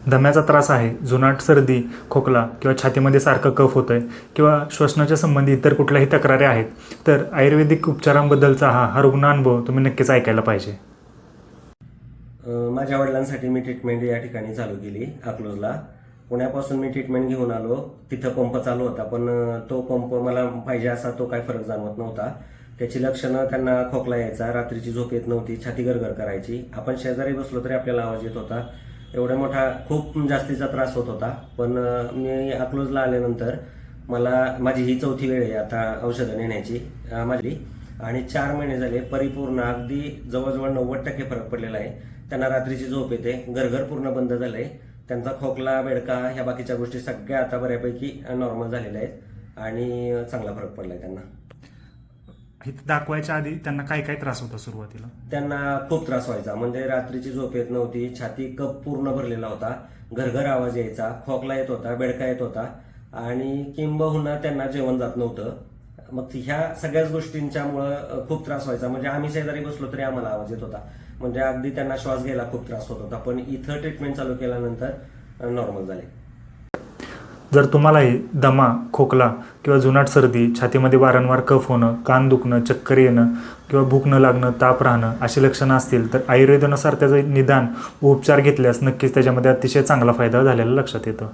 दम्याचा त्रास आहे, जुनाट सर्दी, खोकला किंवा छातीमध्ये सारखं कफ होतंय किंवा श्वसनाच्या संबंधी इतर कुठल्याही तक्रारी आहेत, तर आयुर्वेदिक उपचारांबद्दलचा हा रुग्णानुभव तुम्ही नक्कीच ऐकायला पाहिजे. माझ्या वडिलांसाठी मी ट्रीटमेंट या ठिकाणी चालू केली अकलूजला. पुण्यापासून मी ट्रीटमेंट घेऊन आलो. तिथं पंप चालू होता, पण तो पंप मला पाहिजे असा तो काय फरक जाणवत नव्हता. त्याची लक्षणं, त्यांना खोकला यायचा, रात्रीची झोप येत नव्हती, छाती गरगर करायची, आपण शेजारी बसलो तरी आपल्याला आवाज येत होता. एवढा मोठा खूप जास्तीचा त्रास होत होता. पण मी अकलूजला आल्यानंतर माझी ही 4थी वेळ आहे आता औषधं नेण्याची माझी, आणि 4 महिने झाले परिपूर्ण अगदी जवळजवळ 90% फरक पडलेला आहे. त्यांना रात्रीची झोप येते, गरगर पूर्ण बंद झालंय, त्यांचा खोकला, बेडका ह्या बाकीच्या गोष्टी सगळ्या आता बऱ्यापैकी नॉर्मल झालेल्या आहेत आणि चांगला फरक पडलाय त्यांना. इथं दाखवायच्या आधी त्यांना काय काय त्रास होता सुरुवातीला? त्यांना खूप त्रास व्हायचा, म्हणजे रात्रीची झोप येत नव्हती, छाती कप पूर्ण भरलेला होता, घरघर आवाज यायचा, खोकला येत होता, बेडका येत होता आणि किंबहुना त्यांना जेवण जात नव्हतं. मग ह्या सगळ्याच गोष्टींच्यामुळं खूप त्रास व्हायचा. म्हणजे आम्ही शेजारी बसलो तरी आम्हाला आवाज येत होता, म्हणजे अगदी त्यांना श्वास घ्यायला खूप त्रास होत होता. पण इथं ट्रीटमेंट चालू केल्यानंतर नॉर्मल झाले. जर तुम्हालाही दमा, खोकला किंवा जुनाट सर्दी, छातीमध्ये वारंवार कफ होणं, कान दुखणं, चक्कर येणं किंवा भूक न लागणं, ताप राहणं अशी लक्षणं असतील, तर आयुर्वेदानुसार त्याचं निदान व उपचार घेतल्यास नक्कीच त्याच्यामध्ये अतिशय चांगला फायदा झालेला लक्षात येतो.